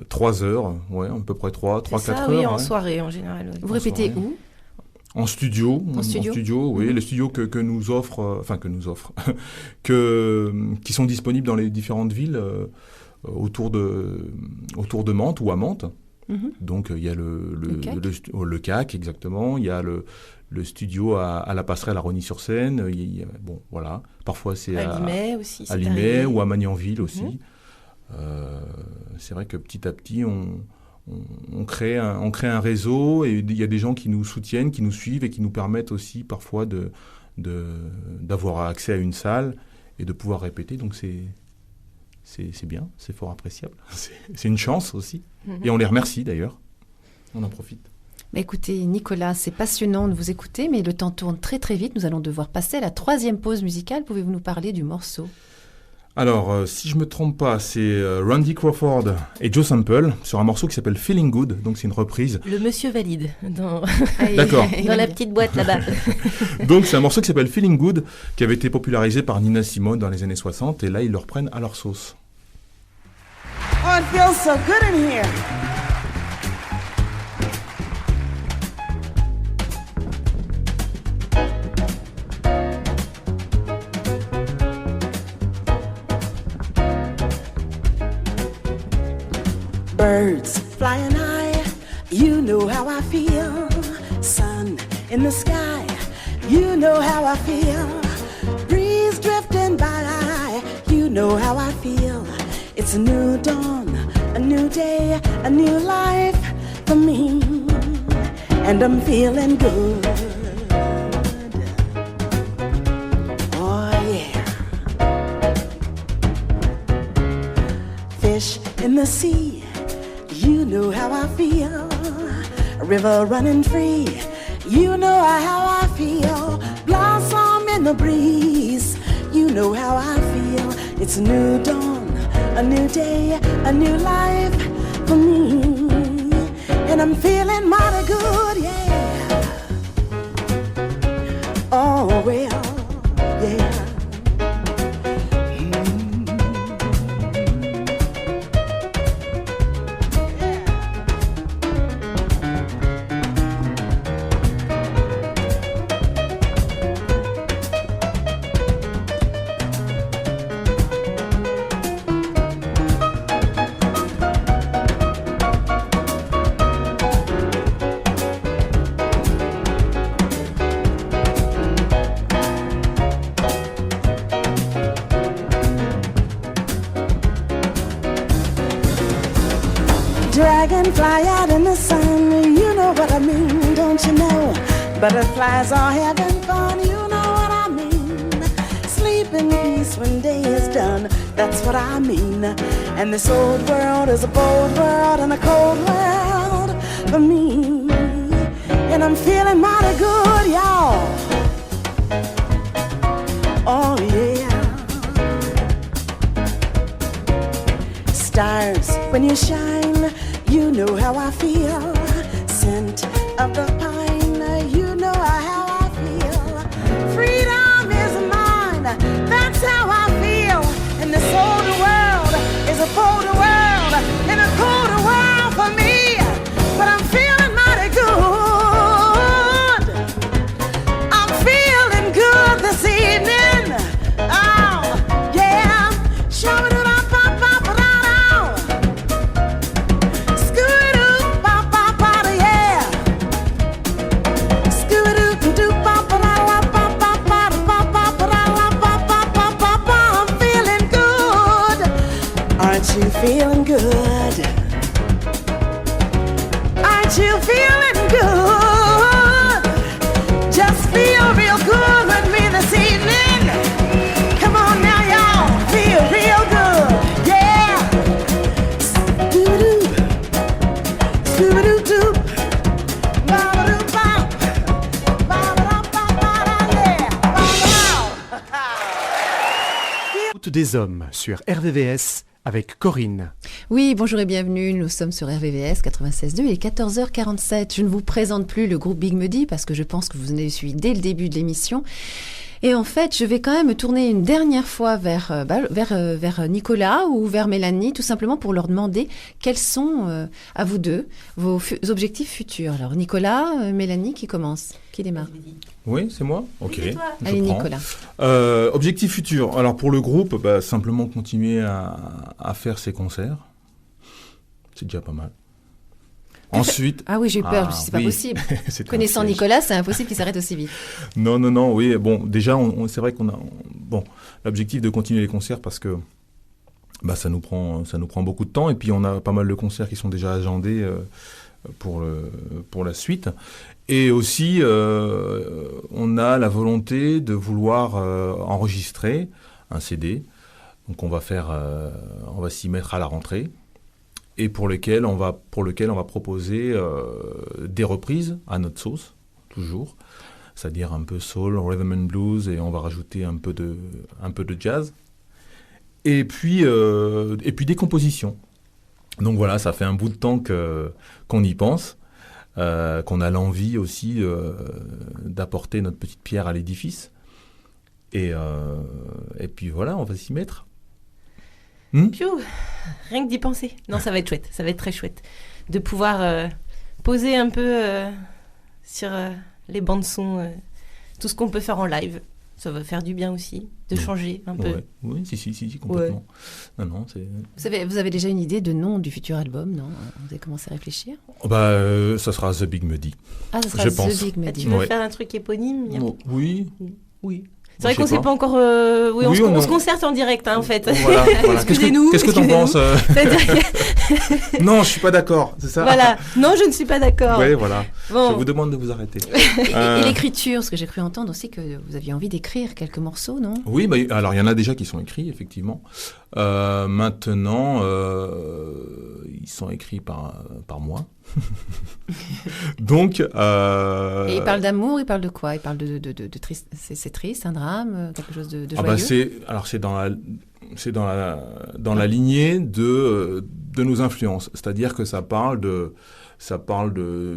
3 heures, ouais, à peu près 3-4 heures. Oui, en soirée en général. Oui. Vous répétez où ? En studio, oui, les studios que nous offrent, qui sont disponibles dans les différentes villes autour de Mantes ou à Mantes. Donc il y a le CAC, exactement. Il y a le studio à la Passerelle à Rosny-sur-Seine. Bon, voilà. Parfois c'est à Limay aussi. À Limay ou à Magnanville aussi. C'est vrai que petit à petit on crée un réseau, et il y a des gens qui nous soutiennent, qui nous suivent et qui nous permettent aussi parfois d'avoir accès à une salle et de pouvoir répéter. Donc c'est bien, c'est fort appréciable. C'est une chance aussi. Et on les remercie d'ailleurs. On en profite. Écoutez, Nicolas, c'est passionnant de vous écouter, mais le temps tourne très très vite. Nous allons devoir passer à la 3e pause musicale. Pouvez-vous nous parler du morceau ? Alors, si je me trompe pas, c'est Randy Crawford et Joe Sample sur un morceau qui s'appelle Feeling Good. Donc c'est une reprise. Le monsieur valide D'accord. Dans la petite boîte là-bas. Donc c'est un morceau qui s'appelle Feeling Good, qui avait été popularisé par Nina Simone dans les années 60, et là ils le reprennent à leur sauce. Oh, it feels so good in here. Birds flying high, you know how I feel. Sun in the sky, you know how I feel. Breeze drifting by, you know how I feel. It's a new dawn, a new day, a new life for me, and I'm feeling good. Oh yeah. Fish in the sea, you know how I feel. A river running free, you know how I feel. Blossom in the breeze, you know how I feel. It's a new dawn, a new day, a new life for me, and I'm feeling mighty good, yeah. Oh well, yeah. Dragonfly out in the sun, you know what I mean, don't you know? Butterflies are having fun, you know what I mean. Sleep in peace when day is done, that's what I mean. And this old world is a bold world and a cold world for me, and I'm feeling mighty good, y'all. Oh yeah. Stars, when you shine, you know how I feel. Scent of the pine, you know how I feel. Freedom is mine, that's how I feel. And this older world is a colder world and a colder world for me. But I'm feeling mighty good. I'm feeling good this evening. Oh, yeah. Show me. Scoot des hommes sur RVVS avec Corinne. Oui, bonjour et bienvenue, nous sommes sur RVVS 96.2, il est 14h47. Je ne vous présente plus le groupe Big Muddy parce que je pense que vous en avez suivi dès le début de l'émission. Et en fait, je vais quand même me tourner une dernière fois vers Nicolas ou vers Mélanie, tout simplement pour leur demander quels sont, à vous deux, vos objectifs futurs. Alors Nicolas, Mélanie, qui commence? Qui démarre? Oui, c'est moi. Ok. c'est toi. je Allez, prends. Nicolas. Objectif futur. Alors pour le groupe, simplement continuer à faire ses concerts. C'est déjà pas mal. Ensuite. Ah oui, j'ai eu peur, je me suis dit, c'est pas oui. possible. C'était un Connaissant piège. Nicolas, c'est impossible qu'il s'arrête aussi vite. Non, oui. Bon, déjà, c'est vrai qu'on a l'objectif de continuer les concerts parce que ça nous prend beaucoup de temps et puis on a pas mal de concerts qui sont déjà agendés pour la suite. Et aussi, on a la volonté de vouloir enregistrer un CD. Donc on va s'y mettre à la rentrée. Et pour lequel on va proposer des reprises à notre sauce, toujours, c'est-à-dire un peu soul, rhythm and blues, et on va rajouter un peu de jazz, et puis des compositions. Donc voilà, ça fait un bout de temps qu'on y pense, qu'on a l'envie aussi d'apporter notre petite pierre à l'édifice, et puis voilà, on va s'y mettre. Piou, rien que d'y penser. Non, ça va être chouette, ça va être très chouette. De pouvoir poser un peu sur les bandes-son, tout ce qu'on peut faire en live. Ça va faire du bien aussi, de changer un peu. Ouais. Oui, si, complètement. Ouais. Non, c'est... Vous avez déjà une idée de nom du futur album, non? Vous avez commencé à réfléchir? Ça sera The Big Muddy. Ah, ça sera Je The pense. Big Muddy. Tu veux Ouais. faire un truc éponyme? Oui. C'est vrai qu'on sait pas encore... on se concerte en direct, en fait. Voilà. Excusez-nous. Qu'est-ce que t'en penses C'est-à-dire que- Non, je suis pas d'accord, c'est ça? Voilà. Non, je ne suis pas d'accord. Oui, voilà. Bon. Je vous demande de vous arrêter. Et l'écriture, parce que j'ai cru entendre aussi que vous aviez envie d'écrire quelques morceaux, non? Oui, alors il y en a déjà qui sont écrits, effectivement. Maintenant, ils sont écrits par moi. Donc... Et il parle d'amour, il parle de quoi? Il parle de triste, c'est triste, un drame, quelque chose de joyeux? C'est dans la lignée de nos influences. C'est-à-dire que ça parle de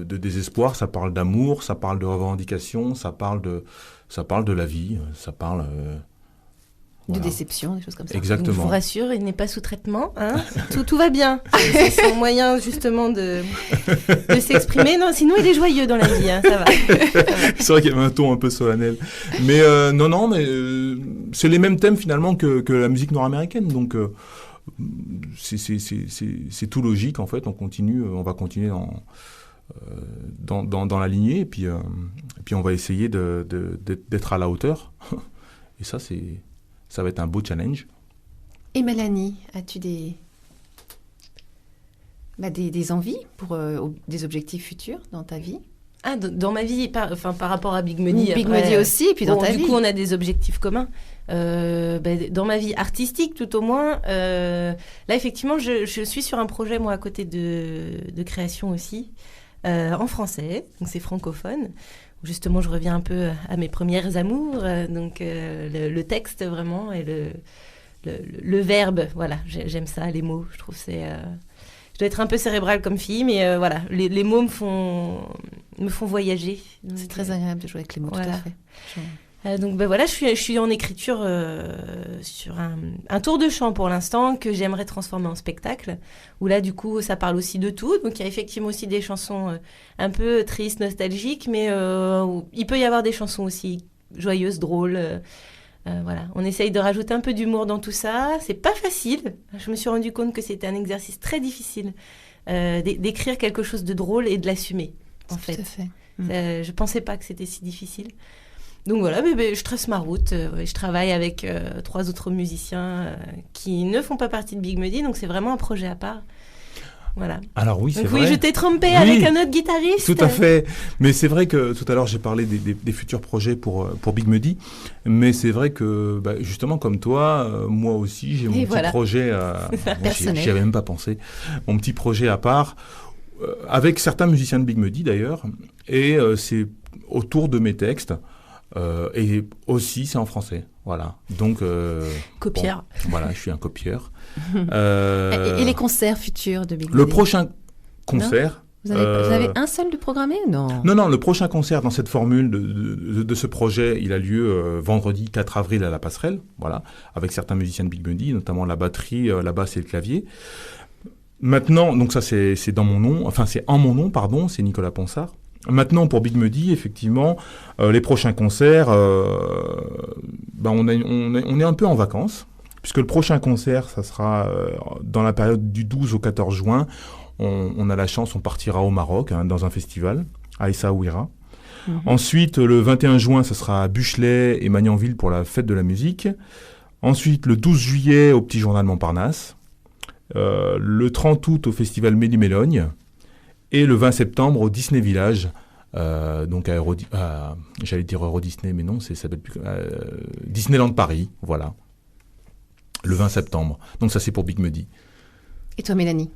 désespoir, ça parle d'amour, ça parle de revendication, ça parle de la vie, ça parle... De déception, des choses comme ça. Exactement. Donc, je vous rassure, il n'est pas sous traitement. Hein. Tout va bien. C'est son moyen, justement, de s'exprimer. Non, sinon, il est joyeux dans la vie. Hein, ça va. C'est vrai qu'il y avait un ton un peu solennel. Mais mais c'est les mêmes thèmes, finalement, que la musique nord-américaine. Donc, c'est tout logique, en fait. On va continuer dans la lignée. Et puis on va essayer d'être à la hauteur. Et ça va être un beau challenge. Et Mélanie, as-tu des envies pour des objectifs futurs dans ta vie? Ah, dans ma vie, par rapport à Big Muddy. Big Muddy aussi, et puis dans ta vie. Du coup, on a des objectifs communs. Dans ma vie artistique, tout au moins, là, effectivement, je suis sur un projet, moi, à côté de création aussi, en français, donc c'est francophone. Justement, je reviens un peu à mes premières amours, donc le texte vraiment et le verbe, voilà, j'aime ça, les mots, je trouve je dois être un peu cérébrale comme fille, mais voilà, les mots me font voyager. C'est très agréable de jouer avec les mots, voilà. tout à fait. Donc voilà, je suis en écriture sur un tour de chant pour l'instant que j'aimerais transformer en spectacle, où là du coup ça parle aussi de tout, donc il y a effectivement aussi des chansons un peu tristes, nostalgiques, mais il peut y avoir des chansons aussi joyeuses, drôles, voilà. On essaye de rajouter un peu d'humour dans tout ça, c'est pas facile, je me suis rendu compte que c'était un exercice très difficile d'écrire quelque chose de drôle et de l'assumer, en fait. Tout à fait. Je pensais pas que c'était si difficile. Donc voilà, je trace ma route. Je travaille avec 3 autres musiciens qui ne font pas partie de Big Muddy, donc c'est vraiment un projet à part. Voilà. Alors oui, c'est donc vrai. oui, je t'ai trompé avec un autre guitariste. Tout à fait. Mais c'est vrai que tout à l'heure, j'ai parlé des futurs projets pour Big Muddy. Mais c'est vrai que, justement, comme toi, moi aussi, j'ai mon petit projet. J'y avais même pas pensé. Mon petit projet à part, avec certains musiciens de Big Muddy d'ailleurs. Et c'est autour de mes textes. Et aussi, c'est en français. Voilà. Donc, Copieur. bon, voilà, je suis un copieur. Et les concerts futurs de Big Le Body prochain concert... Vous avez un seul de programmé ou non? Non, le prochain concert dans cette formule de ce projet, il a lieu vendredi 4 avril à la Passerelle, voilà, avec certains musiciens de Big Muddy, notamment la batterie, la basse et le clavier. Maintenant, donc ça c'est dans mon nom, enfin c'est en mon nom, pardon, c'est Nicolas Ponsard. Maintenant, pour Big Muddy, effectivement, les prochains concerts, on est un peu en vacances, puisque le prochain concert, ça sera dans la période du 12 au 14 juin. On a la chance, on partira au Maroc, dans un festival, à Essaouira. Ensuite, le 21 juin, ce sera à Buchelet et Magnanville pour la fête de la musique. Ensuite, le 12 juillet, au Petit Journal Montparnasse. Le 30 août, au festival Méli-Mélogne. Et le 20 septembre, au Disney Village. Donc j'allais dire Euro Disney, mais non, ça s'appelle plus Disneyland Paris, voilà. Le 20 septembre. Donc ça, c'est pour Big Muddy. Et toi, Mélanie?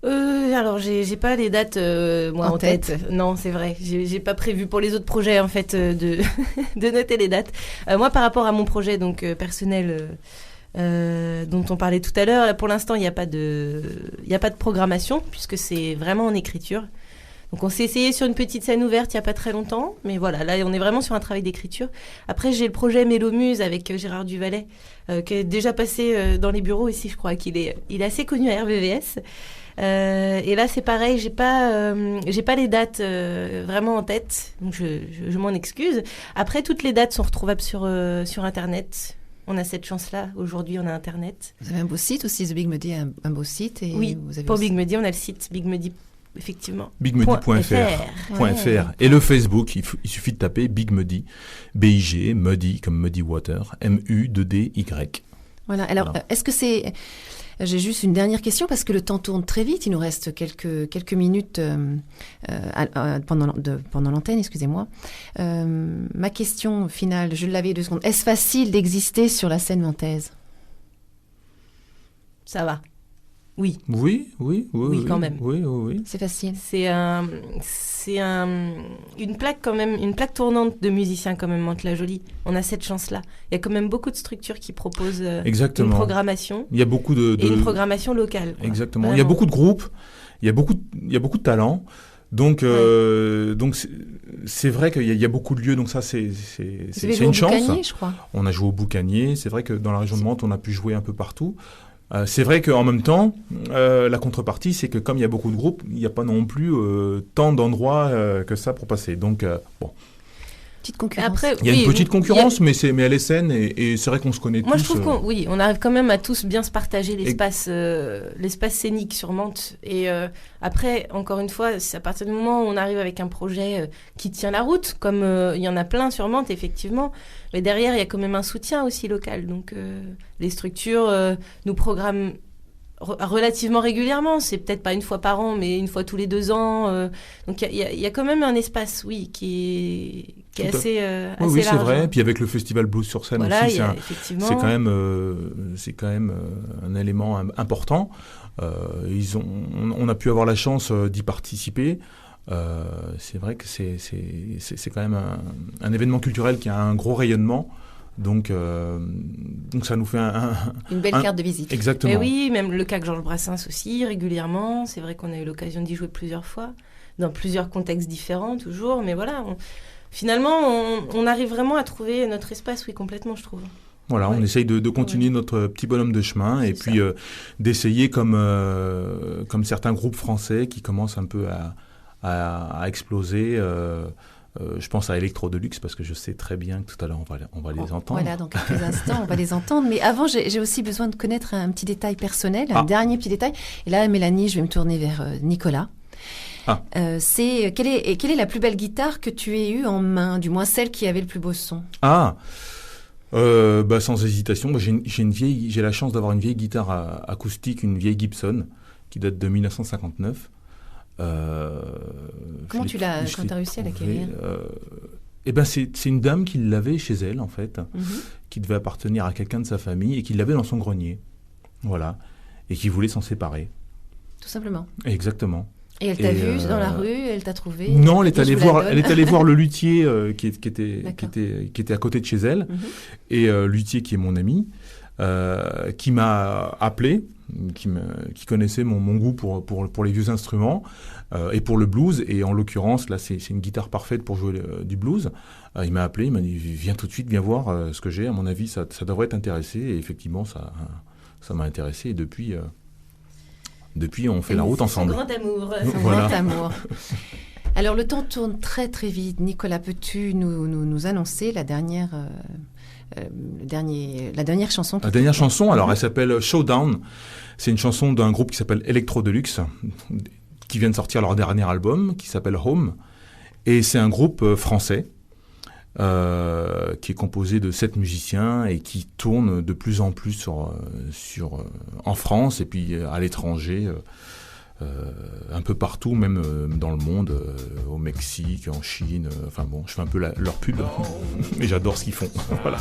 Alors j'ai pas les dates moi en tête. Non, c'est vrai. J'ai pas prévu pour les autres projets en fait de de noter les dates. Moi par rapport à mon projet donc personnel dont on parlait tout à l'heure, là, pour l'instant il y a pas de programmation puisque c'est vraiment en écriture. Donc on s'est essayé sur une petite scène ouverte il y a pas très longtemps, mais voilà, là on est vraiment sur un travail d'écriture. Après j'ai le projet Mélomuse avec Gérard Duvalet qui est déjà passé dans les bureaux ici, je crois qu'il est assez connu à RVVS. Et là c'est pareil, j'ai pas les dates vraiment en tête, donc je m'en excuse. Après toutes les dates sont retrouvables sur internet. On a cette chance-là, aujourd'hui on a internet. Vous avez un beau site aussi, The Big Muddy, un beau site. Et oui, vous avez pour aussi... Big Muddy on a le site Big Muddy, effectivement. BigMuddy.fr. Ouais. Et le Facebook, il suffit de taper Big Muddy, B-I-G, Muddy comme Muddy Water, M-U-D-D-Y. Voilà, alors est-ce que c'est... J'ai juste une dernière question parce que le temps tourne très vite. Il nous reste quelques minutes pendant l'antenne, excusez-moi. Ma question finale, je l'avais 2 secondes. Est-ce facile d'exister sur la scène nantaise? Ça va. Oui. Oui, quand même. Oui. C'est facile. C'est une plaque quand même, une plaque tournante de musiciens quand même, Mantes-la-Jolie. On a cette chance-là. Il y a quand même beaucoup de structures qui proposent une programmation. Il y a beaucoup et une programmation locale. Quoi. Exactement. Vraiment. Il y a beaucoup de groupes, il y a beaucoup de talents. Donc c'est vrai qu'il y a beaucoup de lieux. Donc ça c'est une chance. Boucanier, je crois. On a joué au Boucanier. C'est vrai que dans la région de Mantes, on a pu jouer un peu partout. C'est vrai qu'en même temps, la contrepartie, c'est que comme il y a beaucoup de groupes, il n'y a pas non plus tant d'endroits que ça pour passer. Donc, bon. Petite concurrence. Après, il y a une petite concurrence, mais elle est saine et c'est vrai qu'on se connaît tous. Moi, je trouve qu'on arrive quand même à tous bien se partager l'espace scénique sur Mantes. Et après, encore une fois, c'est à partir du moment où on arrive avec un projet qui tient la route, comme il y en a plein sur Mantes, effectivement. Mais derrière, il y a quand même un soutien aussi local. Donc, les structures nous programment relativement régulièrement. C'est peut-être pas une fois par an, mais une fois tous les 2 ans. Donc, il y a quand même un espace, oui, qui est assez large. Oui, c'est vrai. Puis avec le festival Blues sur scène voilà, aussi, effectivement... c'est quand même un élément important. On a pu avoir la chance d'y participer. C'est vrai que c'est quand même un événement culturel qui a un gros rayonnement. Donc ça nous fait une belle carte de visite. Exactement. Et oui, même le cas Georges Brassens aussi, régulièrement. C'est vrai qu'on a eu l'occasion d'y jouer plusieurs fois, dans plusieurs contextes différents, toujours. Mais voilà, finalement, on arrive vraiment à trouver notre espace, oui, complètement, je trouve. Voilà, on essaye de continuer notre petit bonhomme de chemin et puis d'essayer, comme certains groupes français qui commencent un peu à exploser. Je pense à Electro Deluxe parce que je sais très bien que tout à l'heure on va les entendre. Voilà, dans quelques instants on va les entendre. Mais avant, j'ai aussi besoin de connaître un petit détail personnel, un dernier petit détail. Et là, Mélanie, je vais me tourner vers Nicolas. Quelle est la plus belle guitare que tu aies eue en main, du moins celle qui avait le plus beau son? Sans hésitation, j'ai la chance d'avoir une vieille guitare acoustique, une vieille Gibson qui date de 1959. Comment tu l'as réussi à l'acquérir? C'est une dame qui l'avait chez elle, en fait, qui devait appartenir à quelqu'un de sa famille et qui l'avait dans son grenier. Voilà. Et qui voulait s'en séparer. Tout simplement. Exactement. Et elle t'a vu dans la rue, elle t'a trouvé? Non, elle est allée voir le luthier qui D'accord. était à côté de chez elle, et luthier qui est mon ami, qui m'a appelé, qui connaissait mon goût pour les vieux instruments et pour le blues, et en l'occurrence là c'est une guitare parfaite pour jouer du blues. Il m'a appelé, il m'a dit viens tout de suite, viens voir ce que j'ai, à mon avis ça devrait t'intéresser, et effectivement ça m'a intéressé, et depuis on fait la route ensemble. Grand amour. Voilà. Grand amour. Alors le temps tourne très très vite. Nicolas, peux-tu nous annoncer la dernière chanson? La dernière chanson, alors elle s'appelle Showdown. C'est une chanson d'un groupe qui s'appelle Electro Deluxe, qui vient de sortir leur dernier album, qui s'appelle Home. Et c'est un groupe français qui est composé de 7 musiciens et qui tourne de plus en plus en France et puis à l'étranger, un peu partout, même dans le monde, au Mexique, en Chine. Enfin bon, je fais un peu leur pub, mais j'adore ce qu'ils font. Voilà.